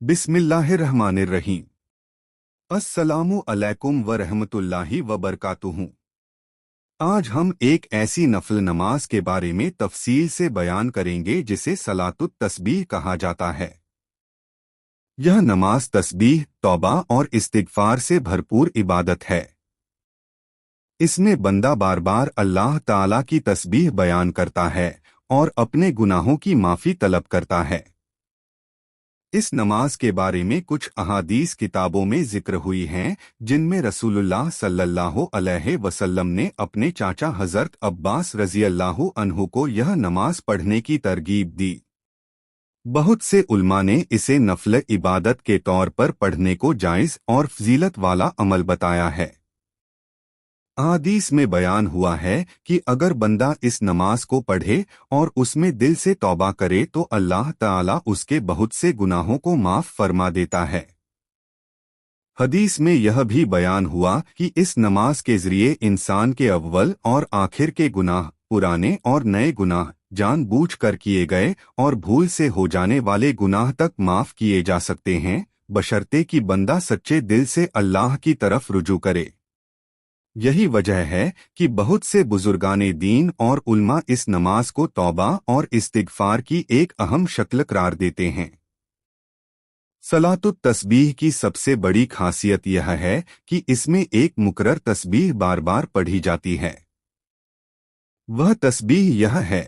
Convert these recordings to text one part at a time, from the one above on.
बिस्मिल्लाहिर्रहमानिर्रहीम। अस्सलामु अलैकुम व रहमतुल्लाहि व बरकातुहू। आज हम एक ऐसी नफल नमाज के बारे में तफसील से बयान करेंगे जिसे सलातुत तस्बीह कहा जाता है। यह नमाज तस्बीह, तौबा और इस्तिगफार से भरपूर इबादत है। इसमें बंदा बार बार अल्लाह ताला की तस्बीह बयान करता है और अपने गुनाहों की माफ़ी तलब करता है। इस नमाज के बारे में कुछ अहादीस किताबों में जिक्र हुई हैं, जिनमें रसूलुल्लाह सल्लल्लाहु अलैहि वसल्लम ने अपने चाचा हज़रत अब्बास रज़ियल्लाहु अन्हु को यह नमाज पढ़ने की तरगीब दी। बहुत से उल्मा ने इसे नफल इबादत के तौर पर पढ़ने को जायज़ और फजीलत वाला अमल बताया है। अहादीस में बयान हुआ है कि अगर बंदा इस नमाज को पढ़े और उसमें दिल से तौबा करे तो अल्लाह ताला उसके बहुत से गुनाहों को माफ़ फरमा देता है। हदीस में यह भी बयान हुआ कि इस नमाज के ज़रिए इंसान के अव्वल और आखिर के गुनाह, पुराने और नए गुनाह, जानबूझकर किए गए और भूल से हो जाने वाले गुनाह तक माफ़ किए जा सकते हैं, बशर्ते कि बंदा सच्चे दिल से अल्लाह की तरफ रुजू करे। यही वजह है कि बहुत से बुजुर्गाने दीन और उल्मा इस नमाज को तौबा और इस्तिगफार की एक अहम शक्ल करार देते हैं। सलातुत तस्बीह की सबसे बड़ी खासियत यह है कि इसमें एक मुकर्रर तस्बीह बार बार पढ़ी जाती है। वह तस्बीह यह है: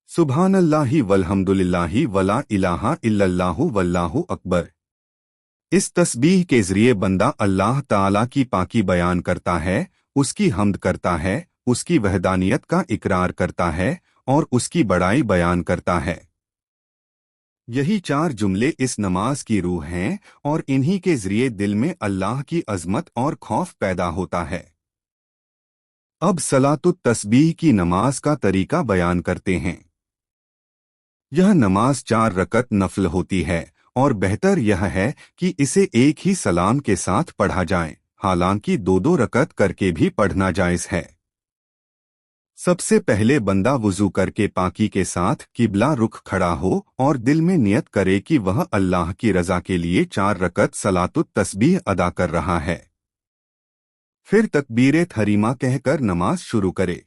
सुब्हानल्लाहि वल्हम्दुलिल्लाहि वला इलाहा इल्लल्लाहु वल्लाहु अकबर। इस तस्बीह के ज़रिए बंदा अल्लाह ताला की पाकी बयान करता है, उसकी हम्द करता है, उसकी वहदानियत का इकरार करता है और उसकी बड़ाई बयान करता है। यही चार जुमले इस नमाज की रूह हैं और इन्हीं के ज़रिए दिल में अल्लाह की अज़मत और खौफ पैदा होता है। अब सलातुत तस्बीह की नमाज का तरीका बयान करते हैं। यह नमाज 4 रकत नफल होती है और बेहतर यह है कि इसे एक ही सलाम के साथ पढ़ा जाए, हालांकि 2-2 रकत करके भी पढ़ना जायज़ है। सबसे पहले बंदा वुज़ू करके पाकी के साथ किबला रुख खड़ा हो और दिल में नियत करे कि वह अल्लाह की रज़ा के लिए 4 रकत सलातुत तस्बीह अदा कर रहा है। फिर तकबीर तहरीमा कहकर नमाज शुरू करे।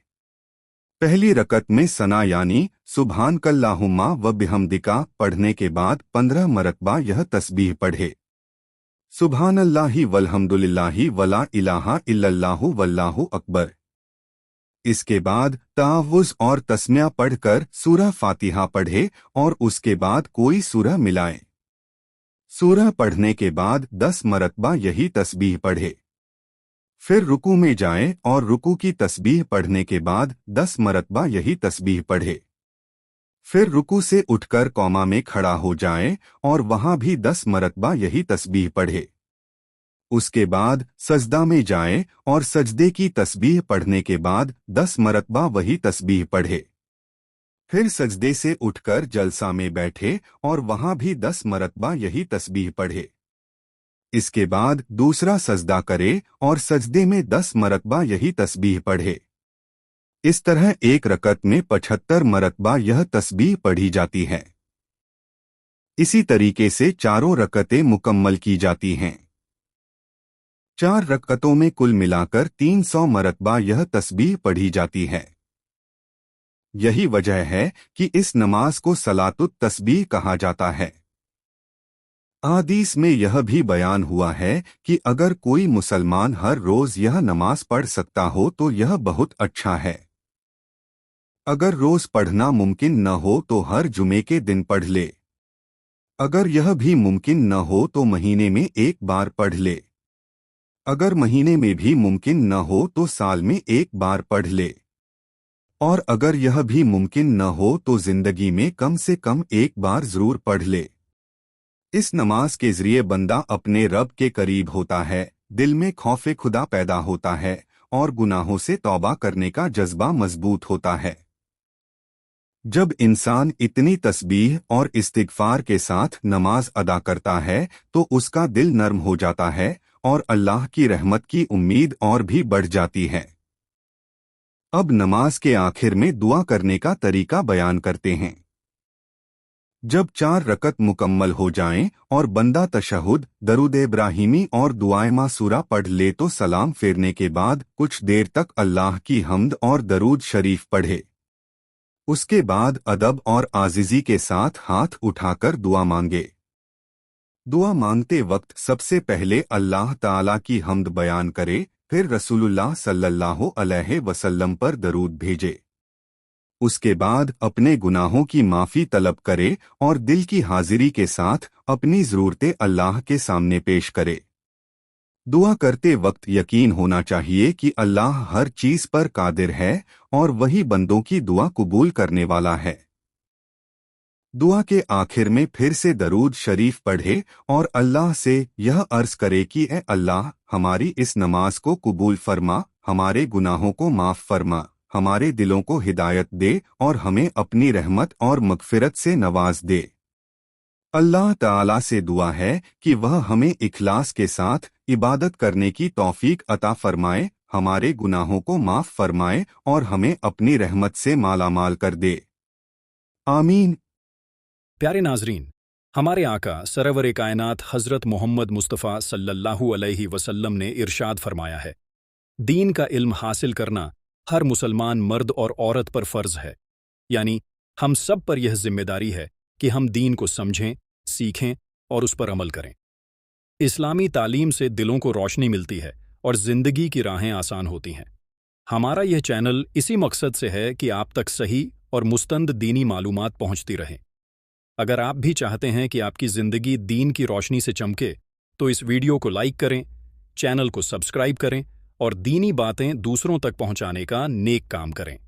पहली रकत में सना यानी सुब्हानकल्लाहुम्मा व बिहम्दिका पढ़ने के बाद 15 मरतबा यह तस्बीह पढ़े। सुब्हानल्लाहि वल्हम्दुलिल्लाहि वला इलाहा इल्लल्लाहु वल्लाहु अकबर। इसके बाद तावुज़ और तस्मिया पढ़कर सूरह फातिहा पढ़े और उसके बाद कोई सूरह मिलाए। सूरह पढ़ने के बाद 10 मरतबा यही तस्बीह पढ़े। फिर रुकू में जाएं और रुकू की तस्बीह पढ़ने के बाद 10 मरतबा यही तस्बीह पढ़े। फिर रुकू से उठकर कौमा में खड़ा हो जाएं और वहां भी 10 मरतबा यही तस्बीह पढ़े। उसके बाद सजदा में जाएं और सजदे की तस्बीह पढ़ने के बाद 10 मरतबा वही तस्बीह पढ़े। फिर सजदे से उठकर जलसा में बैठे और वहां भी 10 मरतबा यही तस्बीह पढ़े। इसके बाद दूसरा सजदा करे और सजदे में 10 मरतबा यही तस्बीह पढ़े। इस तरह एक रकत में 75 मरतबा यह तस्बीह पढ़ी जाती है। इसी तरीके से चारों रकतें मुकम्मल की जाती हैं। 4 रकतों में कुल मिलाकर 300 मरतबा यह तस्बीह पढ़ी जाती है। यही वजह है कि इस नमाज को सलातुत तस्बीह कहा जाता है। अहादीस में यह भी बयान हुआ है कि अगर कोई मुसलमान हर रोज़ यह नमाज पढ़ सकता हो तो यह बहुत अच्छा है। अगर रोज़ पढ़ना मुमकिन न हो तो हर जुमे के दिन पढ़ ले। अगर यह भी मुमकिन न हो तो महीने में एक बार पढ़ ले। अगर महीने में भी मुमकिन न हो तो साल में एक बार पढ़ ले। और अगर यह भी मुमकिन न हो तो जिंदगी में कम से कम एक बार ज़रूर पढ़ ले। इस नमाज के ज़रिए बंदा अपने रब के करीब होता है, दिल में खौफ खुदा पैदा होता है और गुनाहों से तौबा करने का जज्बा मजबूत होता है। जब इंसान इतनी तस्बीह और इस्तिगफार के साथ नमाज अदा करता है तो उसका दिल नर्म हो जाता है और अल्लाह की रहमत की उम्मीद और भी बढ़ जाती है। अब नमाज के आखिर में दुआ करने का तरीका बयान करते हैं। जब 4 रकत मुकम्मल हो जाएं और बंदा तशहुद, दरूद इब्राहिमी और दुआए मासूरा पढ़ ले तो सलाम फेरने के बाद कुछ देर तक अल्लाह की हम्द और दरूद शरीफ पढ़े। उसके बाद अदब और आजिज़ी के साथ हाथ उठाकर दुआ मांगे। दुआ मांगते वक्त सबसे पहले अल्लाह ताला की हम्द बयान करे, फिर रसूलुल्लाह सल्लल्लाहु अलैहि वसल्लम पर दरूद भेजे। उसके बाद अपने गुनाहों की माफ़ी तलब करे और दिल की हाजिरी के साथ अपनी ज़रूरतें अल्लाह के सामने पेश करे। दुआ करते वक्त यकीन होना चाहिए कि अल्लाह हर चीज़ पर कादिर है और वही बंदों की दुआ कबूल करने वाला है। दुआ के आखिर में फिर से दरूद शरीफ पढ़े और अल्लाह से यह अर्ज़ करे कि ए अल्लाह, हमारी इस नमाज को कबूल फरमा, हमारे गुनाहों को माफ़ फरमा, हमारे दिलों को हिदायत दे और हमें अपनी रहमत और मग़फ़िरत से नवाज दे। अल्लाह ताला से दुआ है कि वह हमें इखलास के साथ इबादत करने की तौफीक अता फरमाए, हमारे गुनाहों को माफ़ फरमाए और हमें अपनी रहमत से मालामाल कर दे। आमीन। प्यारे नाजरीन, हमारे आका सरवर कायनात हज़रत मोहम्मद मुस्तफ़ा सल्लल्लाहु अलैहि वसल्लम ने इरशाद फरमाया है, दीन का इल्म हासिल करना हर मुसलमान मर्द और औरत पर फ़र्ज़ है। यानी हम सब पर यह जिम्मेदारी है कि हम दीन को समझें, सीखें और उस पर अमल करें। इस्लामी तालीम से दिलों को रोशनी मिलती है और ज़िंदगी की राहें आसान होती हैं। हमारा यह चैनल इसी मकसद से है कि आप तक सही और मुस्तंद दीनी मालूमात पहुंचती रहें। अगर आप भी चाहते हैं कि आपकी ज़िंदगी दीन की रोशनी से चमके, तो इस वीडियो को लाइक करें, चैनल को सब्सक्राइब करें और दीनी बातें दूसरों तक पहुंचाने का नेक काम करें,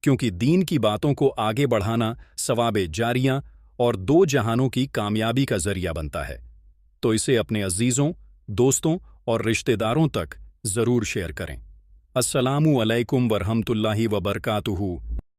क्योंकि दीन की बातों को आगे बढ़ाना सवाबे जारियां और 2 जहानों की कामयाबी का जरिया बनता है। तो इसे अपने अजीज़ों, दोस्तों और रिश्तेदारों तक ज़रूर शेयर करें। अस्सलामु अलैकुम वरहमतुल्लाहि वबरकातुहू।